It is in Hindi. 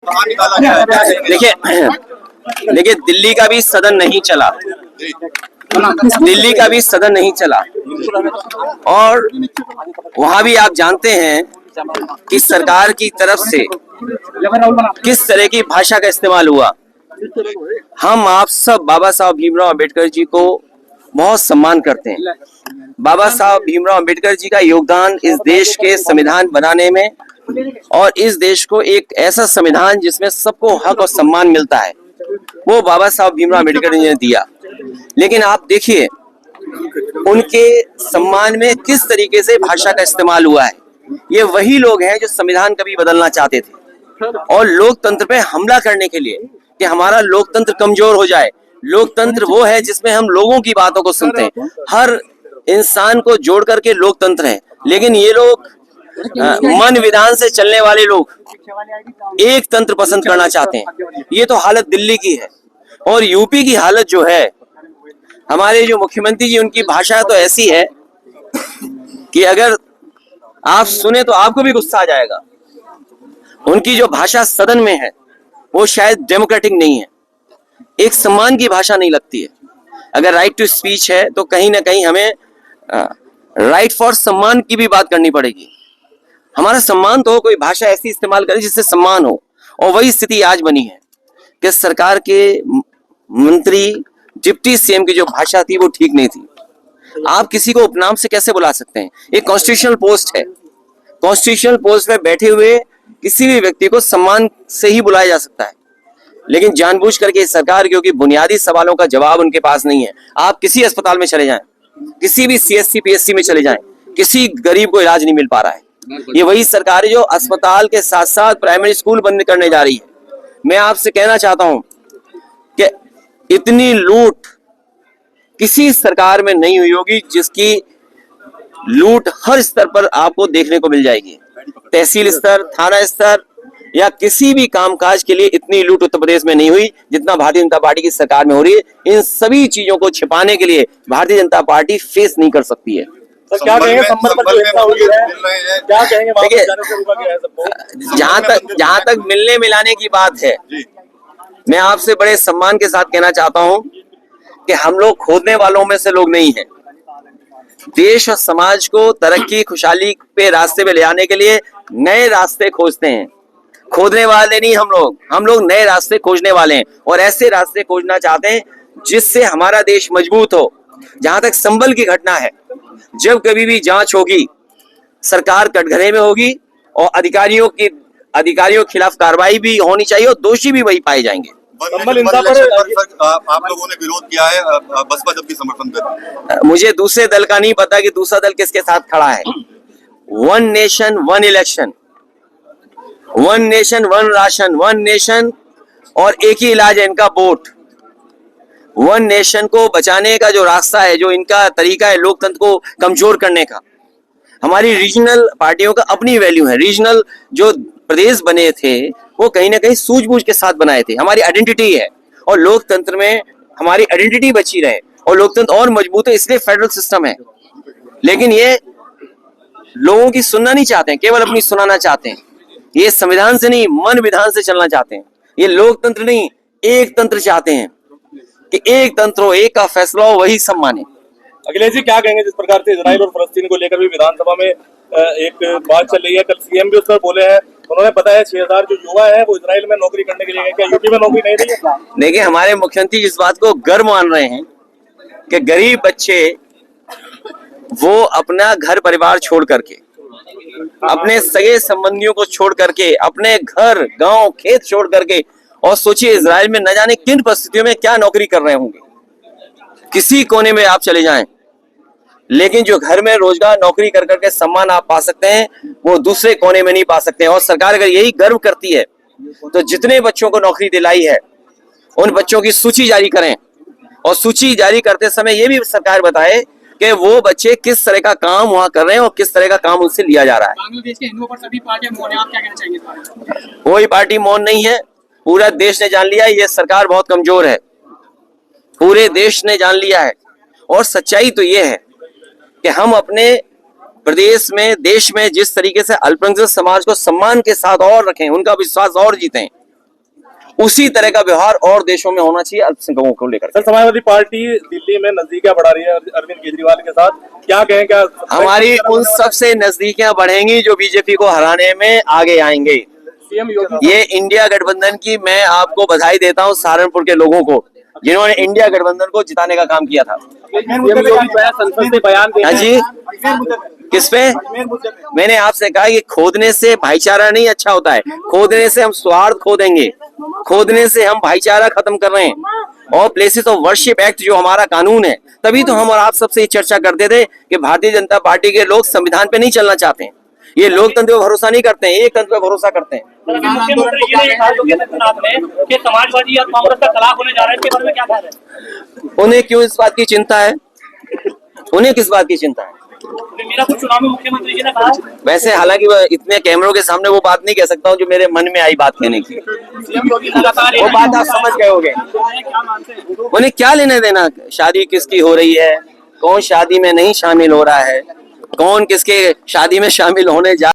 कहाँ निकाला गया है? देखिए दिल्ली का भी सदन नहीं चला, दिल्ली का भी सदन नहीं चला, और वहां भी आप जानते हैं कि सरकार की तरफ से किस तरह की भाषा का इस्तेमाल हुआ। हम आप सब बाबा साहब भीमराव अंबेडकर जी को बहुत सम्मान करते हैं। बाबा साहब भीमराव अंबेडकर जी का योगदान इस देश के संविधान बनाने में और इस देश को एक ऐसा संविधान जिसमें सबको हक और सम्मान मिलता है, वो बाबा साहब भीमराव अंबेडकर जी ने दिया। लेकिन आप देखिए उनके सम्मान में किस तरीके से भाषा का इस्तेमाल हुआ है। ये वही लोग हैं जो संविधान कभी बदलना चाहते थे और लोकतंत्र पे हमला करने के लिए कि हमारा लोकतंत्र कमजोर हो जाए। लोकतंत्र वो है जिसमें हम लोगों की बातों को सुनते हैं, हर इंसान को जोड़ करके लोकतंत्र है। लेकिन ये लोग मन विधान से चलने वाले लोग एक तंत्र पसंद करना चाहते हैं। ये तो हालत दिल्ली की है। और यूपी की हालत जो है, हमारे जो मुख्यमंत्री जी, उनकी भाषा तो ऐसी है कि अगर आप सुने तो आपको भी गुस्सा आ जाएगा। उनकी जो भाषा सदन में है वो शायद डेमोक्रेटिक नहीं है, एक सम्मान की भाषा नहीं लगती है। अगर राइट टू स्पीच है तो कहीं ना कहीं हमें राइट फॉर सम्मान की भी बात करनी पड़ेगी। हमारा सम्मान तो हो, कोई भाषा ऐसी इस्तेमाल करे जिससे सम्मान हो। और वही स्थिति आज बनी है कि सरकार के मंत्री, डिप्टी सीएम की जो भाषा थी वो ठीक नहीं थी। आप किसी को उपनाम से कैसे बुला सकते हैं? एक कॉन्स्टिट्यूशनल पोस्ट है, कॉन्स्टिट्यूशनल पोस्ट पे बैठे हुए किसी भी व्यक्ति को सम्मान से ही बुलाया जा सकता है। लेकिन जानबूझ करके सरकार, क्योंकि बुनियादी सवालों का जवाब उनके पास नहीं है। आप किसी अस्पताल में चले जाएं, किसी भी सीएससी पीएससी में चले जाएं, किसी गरीब को इलाज नहीं मिल पा रहा है। ये वही सरकार है जो अस्पताल के साथ साथ प्राइमरी स्कूल बंद करने जा रही है। मैं आपसे कहना चाहता हूं कि इतनी लूट किसी सरकार में नहीं हुई होगी जिसकी लूट हर स्तर पर आपको देखने को मिल जाएगी। तहसील स्तर, थाना स्तर या किसी भी कामकाज के लिए इतनी लूट उत्तर प्रदेश में नहीं हुई जितना भारतीय जनता पार्टी की सरकार में हो रही है। इन सभी चीजों को छिपाने के लिए भारतीय जनता पार्टी फेस नहीं कर सकती है। तो क्या कहेंगे संबल पर जो हिंसा हुई है, क्या कहेंगे? जहां तक मिलने मिलाने की बात है, मैं आपसे बड़े सम्मान के साथ कहना चाहता हूं कि हम लोग खोदने वालों में से लोग नहीं हैं। देश और समाज को तरक्की खुशहाली पे रास्ते पे ले आने के लिए नए रास्ते खोजते हैं, खोदने वाले नहीं हम लोग नए रास्ते खोजने वाले हैं और ऐसे रास्ते खोजना चाहते हैं जिससे हमारा देश मजबूत हो। जहां तक संबल की घटना है, जब कभी भी जांच होगी सरकार कटघरे में होगी और अधिकारियों के खिलाफ कार्रवाई भी होनी चाहिए और दोषी भी वही पाए जाएंगे। आप लोगों ने विरोध किया है, बसपा जबकि समर्थन कर। मुझे दूसरे दल का नहीं पता कि दूसरा दल किसके साथ खड़ा है। One nation one election, one nation one ration, one nation और एक ही इलाज है इनका वोट। वन नेशन को बचाने का जो रास्ता है, जो इनका तरीका है लोकतंत्र को कमजोर करने का। हमारी रीजनल पार्टियों का अपनी वैल्यू है। रीजनल जो प्रदेश बने थे वो कहीं ना कहीं सूझबूझ के साथ बनाए थे। हमारी आइडेंटिटी है और लोकतंत्र में हमारी आइडेंटिटी बची रहे और लोकतंत्र और मजबूत है, इसलिए फेडरल सिस्टम है। लेकिन ये लोगों की सुनना नहीं चाहते हैं, केवल अपनी सुनाना चाहते हैं। ये संविधान से नहीं, मन विधान से चलना चाहते हैं। ये लोकतंत्र नहीं, एक तंत्र चाहते हैं कि एक तंत्र हो, एक का फैसला हो, वही सब माने। अखिलेश जी क्या कहेंगे जिस प्रकार से इजराइल और फलस्तीन को लेकर भी विधानसभा में एक बात चल रही है? कल सीएम भी उस पर बोले हैं, उन्होंने बताया 6000 जो युवा है वो इजराइल में नौकरी करने के लिए गए, क्या यूपी में नौकरी नहीं रही है? देखिए हमारे मुख्यमंत्री इस बात को गर्व मान रहे हैं कि गरीब बच्चे वो अपना घर परिवार छोड़ करके, अपने सगे संबंधियों को छोड़ करके, अपने घर गांव खेत छोड़ करके, और सोचिए इजराइल में न जाने किन परिस्थितियों में क्या नौकरी कर रहे होंगे। किसी कोने में आप चले जाएं, लेकिन जो घर में रोजगार नौकरी कर करके सम्मान आप पा सकते हैं वो दूसरे कोने में नहीं पा सकते हैं। और सरकार अगर यही गर्व करती है तो जितने बच्चों को नौकरी दिलाई है उन बच्चों की सूची जारी करें और सूची जारी करते समय ये भी सरकार बताए कि वो बच्चे किस तरह का काम वहां कर रहे हैं और किस तरह का काम उनसे लिया जा रहा है। बांग्लादेश के हिंदुओं पर सभी पार्टियां मौन है, आप क्या कहना चाहेंगे? कोई पार्टी मौन नहीं है, पूरा देश ने जान लिया है ये सरकार बहुत कमजोर है। पूरे देश ने जान लिया है और सच्चाई तो ये है कि हम अपने प्रदेश में, देश में जिस तरीके से अल्पसंख्यक समाज को सम्मान के साथ और रखें, उनका विश्वास और जीतें, उसी तरह का व्यवहार और देशों में होना चाहिए अल्पसंख्यकों को लेकर। सर, समाजवादी पार्टी दिल्ली में नजदीकियां बढ़ा रही है अरविंद केजरीवाल के साथ, क्या कहें? क्या हमारी उन सबसे नजदीकियां बढ़ेंगी जो बीजेपी को हराने में आगे आएंगे। सीएम योगी ये इंडिया गठबंधन की मैं आपको बधाई देता हूं, सहारनपुर के लोगों को जिन्होंने इंडिया गठबंधन को जिताने का काम किया था। सीएम योगी जो है संसद से बयान दे हाँ रहे हैं। जी, किस पे? मैंने आपसे कहा कि खोदने से भाईचारा नहीं अच्छा होता है, खोदने से हम स्वार्थ खो देंगे, खोदने से हम भाईचारा खत्म कर रहे हैं। और प्लेसेस ऑफ वर्शिप एक्ट जो हमारा कानून है, तभी तो हम और आप सबसे ये चर्चा करते थे कि भारतीय जनता पार्टी के लोग संविधान पे नहीं चलना चाहते हैं, ये लोकतंत्र पे भरोसा नहीं करते हैं, एक तंत्र पे भरोसा करते हैं। मुख्यमंत्री जी ने कहा योगी आदित्यनाथ ने कि समाजवादी और कांग्रेस का तलाक होने जा रहा है, इसके बारे में क्या कह रहे हैं? उन्हें क्यों इस बात की चिंता है? उन्हें किस बात की चिंता है? मेरा कुछ चुनाव में मुख्यमंत्री जी ने कहा। वैसे हालांकि वह इतने कैमरों के सामने वो बात नहीं कह सकता हूँ जो मेरे मन में आई बात कहने की, सीएम योगी लगातार वो बात आप समझ गए होंगे। क्या मानते हैं? उन्हें क्या लेने देना शादी किसकी हो रही है, कौन शादी में नहीं शामिल हो रहा है, कौन किसके शादी में शामिल होने जा